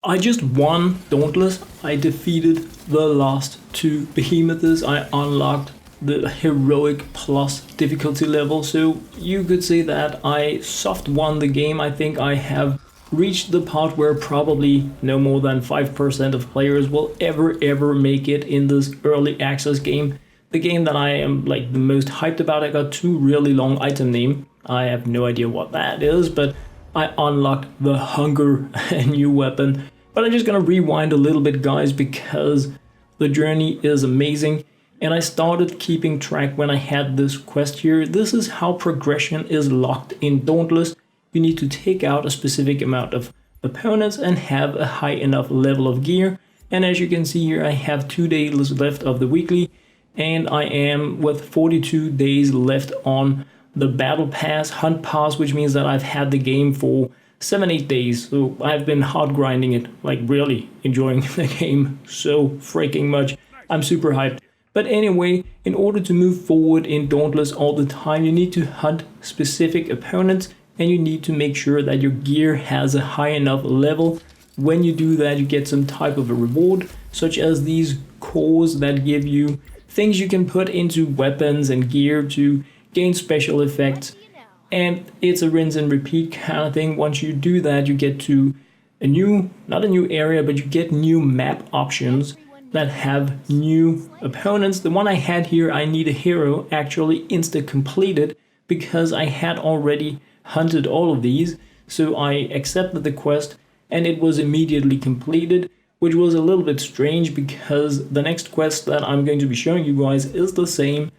I just won Dauntless. I defeated the last two Behemoths. I unlocked the Heroic Plus difficulty level, so you could say that I soft won the game. I think I have reached the part where probably no more than 5% of players will ever make it in this early access game. The game that I am like the most hyped about. I got two really long item names. I have no idea what that is, but I unlocked the Hunger, a new weapon. But I'm just gonna rewind a little bit, guys, because the journey is amazing. And I started keeping track when I had this quest here. This is how progression is locked in Dauntless. You need to take out a specific amount of opponents and have a high enough level of gear. And as you can see here, I have 2 days left of the weekly, and I am with 42 days left on the battle pass, hunt pass, which means that I've had the game for 7-8 days. So I've been hard grinding it, like really enjoying the game so freaking much. I'm super hyped. But anyway, in order to move forward in Dauntless all the time, you need to hunt specific opponents, and you need to make sure that your gear has a high enough level. When you do that, you get some type of a reward, such as these cores that give you things you can put into weapons and gear to gain special effects. And it's a rinse and repeat kind of thing. Once you do that, you get to a new, not a new area, but you get new map options that have new opponents. The one I had here, I Need a Hero, actually insta-completed because I had already hunted all of these. So I accepted the quest and it was immediately completed, which was a little bit strange because the next quest that I'm going to be showing you guys is the same.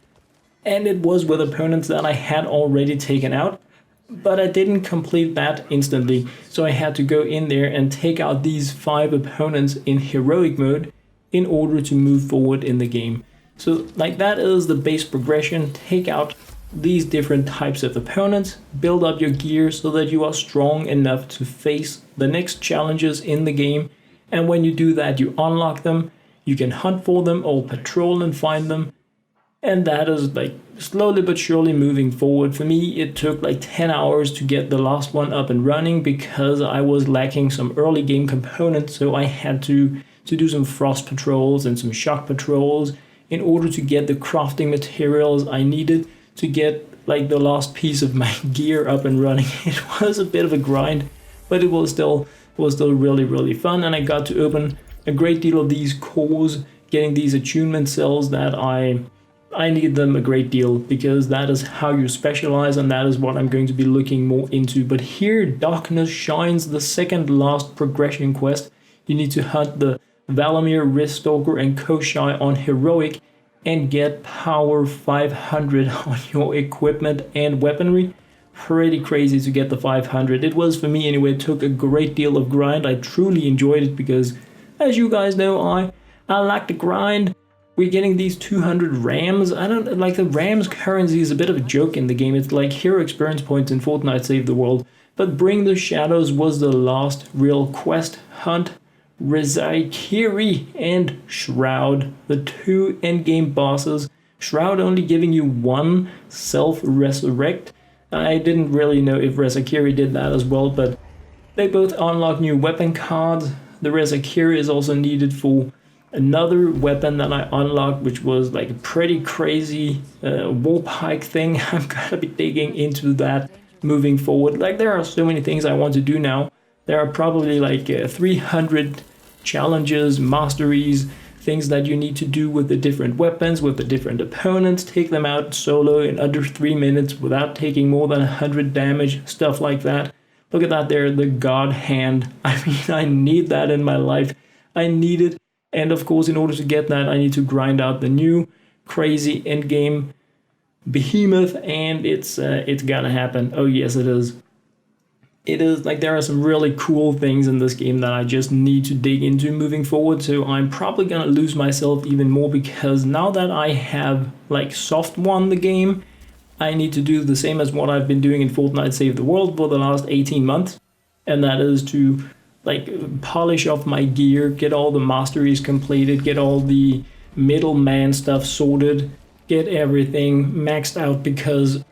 And it was with opponents that I had already taken out, but I didn't complete that instantly. So I had to go in there and take out these 5 opponents in heroic mode in order to move forward in the game. So like that is the base progression. Take out these different types of opponents, build up your gear so that you are strong enough to face the next challenges in the game. And when you do that, you unlock them, you can hunt for them or patrol and find them. And that is like slowly but surely moving forward. For me, it took like 10 hours to get the last one up and running because I was lacking some early game components. So I had to do some frost patrols and some shock patrols in order to get the crafting materials I needed to get like the last piece of my gear up and running. It was a bit of a grind, but it was still really fun. And I got to open a great deal of these cores, getting these attunement cells that I need them a great deal because that is how you specialize, and that is what I'm going to be looking more into. But here, Darkness Shines, the second last progression quest. You need to hunt the Valamir, Ristalker, and Koshai on Heroic and get power 500 on your equipment and weaponry. Pretty crazy to get the 500. It was for me anyway. It took a great deal of grind. I truly enjoyed it because, as you guys know, I like to grind. We're getting these 200 rams. I don't like the rams currency is a bit of a joke in the game. It's like hero experience points in Fortnite Save the World. But Bring the Shadows was the last real quest. Hunt Rezakiri and Shrowd, the 2 endgame bosses. Shrowd only giving you 1 self-resurrect. I didn't really know if Rezakiri did that as well, but they both unlock new weapon cards. The Rezakiri is also needed for another weapon that I unlocked, which was like a pretty crazy warp hike thing. I'm gonna be digging into that moving forward. Like there are so many things I want to do now. There are probably like 300 challenges, masteries, things that you need to do with the different weapons, with the different opponents. Take them out solo in under 3 minutes without taking more than 100 damage, stuff like that. Look at that there, the Godhand. I mean, I need that in my life. I need it. And of course, in order to get that, I need to grind out the new crazy endgame Behemoth, and it's gonna happen. Oh yes, it is. It is like there are some really cool things in this game that I just need to dig into moving forward. So I'm probably gonna lose myself even more because now that I have like soft won the game, I need to do the same as what I've been doing in Fortnite Save the World for the last 18 months, and that is to like polish off my gear, get all the masteries completed, get all the middleman stuff sorted, get everything maxed out because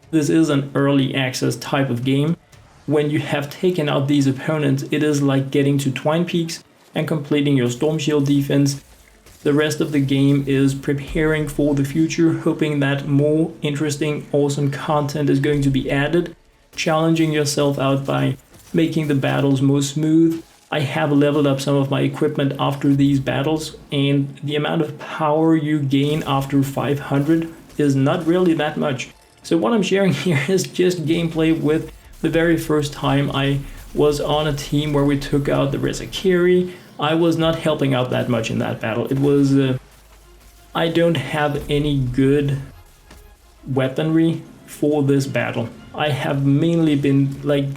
this is an early access type of game. when you have taken out these opponents, it is like getting to Twine Peaks and completing your Storm Shield defense. The rest of the game is preparing for the future, hoping that more interesting, awesome content is going to be added, challenging yourself out by making the battles more smooth. I have leveled up some of my equipment after these battles, and the amount of power you gain after 500 is not really that much. So what I'm sharing here is just gameplay with the very first time I was on a team where we took out the Rezakiri. I was not helping out that much in that battle. It was... I don't have any good weaponry for this battle. I have mainly been like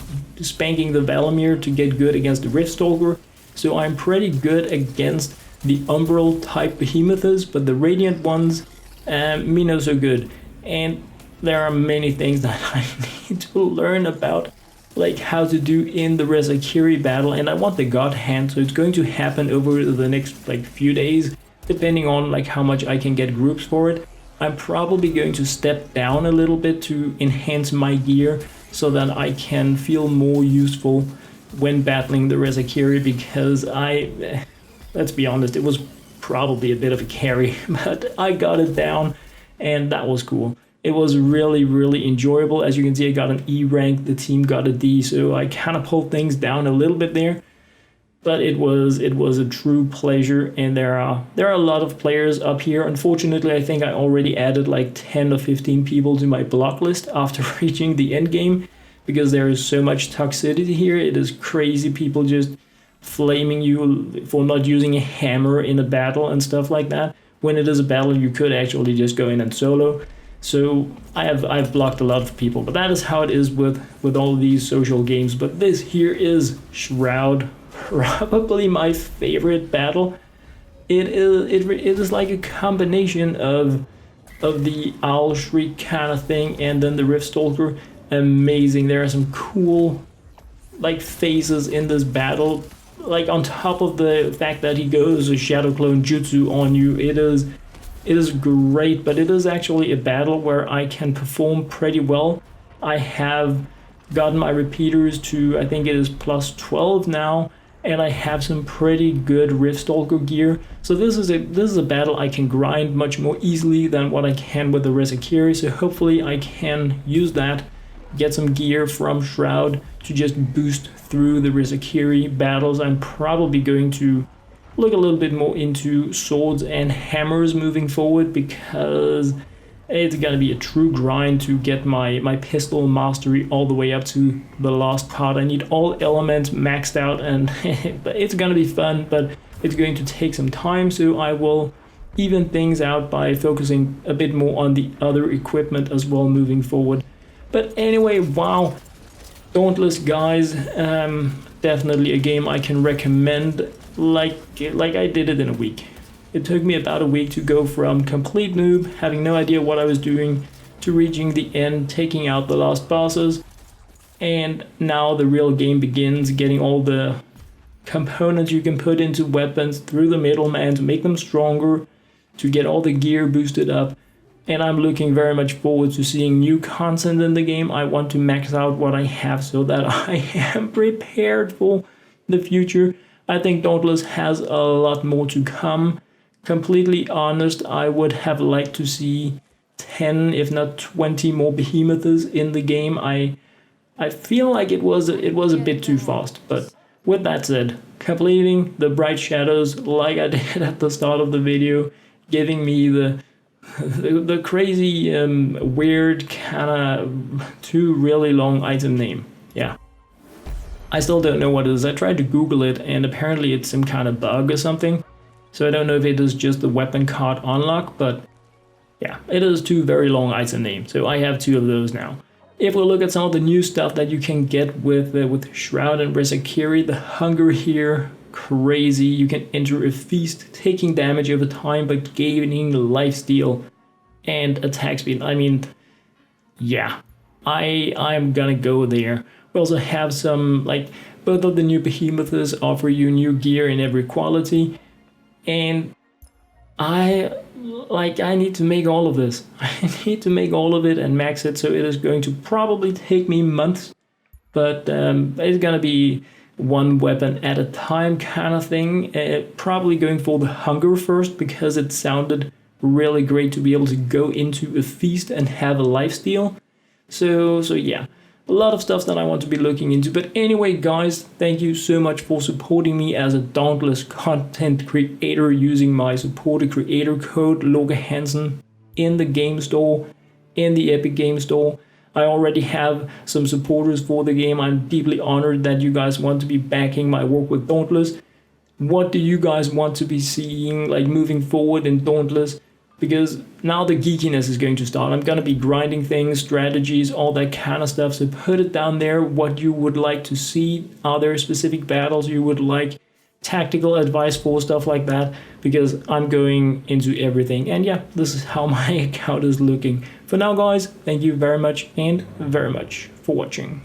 spanking the Valamir to get good against the Riftstalker, so I'm pretty good against the Umbral type Behemoths, but the Radiant ones, me no so good. And there are many things that I need to learn about, like how to do in the Rezakiri battle, and I want the Godhand, so it's going to happen over the next like few days, depending on like how much I can get groups for it. I'm probably going to step down a little bit to enhance my gear so that I can feel more useful when battling the Rezakiri, because let's be honest, it was probably a bit of a carry, but I got it down and that was cool. It was really, really enjoyable. As you can see, I got an E rank, the team got a D, so I kind of pulled things down a little bit there. But it was a true pleasure, and there are a lot of players up here. Unfortunately, I think I already added like 10 or 15 people to my block list after reaching the end game, because there is so much toxicity here. It is crazy, people just flaming you for not using a hammer in a battle and stuff like that. When it is a battle, you could actually just go in and solo. So I've blocked a lot of people, but that is how it is with all these social games. But this here is Shrowd. Probably my favorite battle. It is like a combination of the Owl Shriek kind of thing and then the Riftstalker. Amazing. There are some cool like phases in this battle. Like on top of the fact that he goes a Shadow Clone Jutsu on you, it is great, but it is actually a battle where I can perform pretty well. I have gotten my repeaters to, I think it is plus 12 now, and I have some pretty good Riftstalker gear. So this is a battle I can grind much more easily than what I can with the Rezakiri. So hopefully I can use that, get some gear from Shrowd to just boost through the Rezakiri battles. I'm probably going to look a little bit more into swords and hammers moving forward, because it's gonna be a true grind to get my pistol mastery all the way up to the last part. I need all elements maxed out, and but it's gonna be fun, but it's going to take some time, so I will even things out by focusing a bit more on the other equipment as well moving forward. But anyway, wow, Dauntless, guys, definitely a game I can recommend. Like I did it in a week. It took me about a week to go from complete noob, having no idea what I was doing, to reaching the end, taking out the last bosses, and now the real game begins, getting all the components you can put into weapons through the middleman to make them stronger, to get all the gear boosted up, and I'm looking very much forward to seeing new content in the game. I want to max out what I have so that I am prepared for the future. I think Dauntless has a lot more to come. Completely honest, I would have liked to see 10, if not 20 more Behemoths in the game. I feel like it was a bit too fast, but with that said, completing the Bright Shadows like I did at the start of the video, giving me the crazy, weird, kinda too really long item name. Yeah. I still don't know what it is. I tried to Google it, and apparently it's some kind of bug or something. So I don't know if it is just the weapon card unlock, but yeah, it is two very long item names. So I have two of those now. If we look at some of the new stuff that you can get with Shrowd and Rezakiri, the hunger here, crazy. You can enter a feast, taking damage over time, but gaining lifesteal and attack speed. I mean, yeah, I'm gonna go there. We also have some, like, both of the new Behemoths offer you new gear in every quality, and I need to make all of this. I need to make all of it and max it, so it is going to probably take me months but it's gonna be one weapon at a time kind of thing. Probably going for the hunger first because it sounded really great to be able to go into a feast and have a lifesteal. So yeah, a lot of stuff that I want to be looking into. But anyway, guys, thank you so much for supporting me as a Dauntless content creator using my supported creator code LokeHansen in the game store, in the Epic Game Store. I already have some supporters for the game. I'm deeply honored that you guys want to be backing my work with Dauntless. What do you guys want to be seeing like moving forward in Dauntless? Because now the geekiness is going to start. I'm going to be grinding things, strategies, all that kind of stuff. So put it down there what you would like to see. Are there specific battles you would like? Tactical advice for stuff like that, because I'm going into everything. And yeah, this is how my account is looking. For now, guys, thank you very much for watching.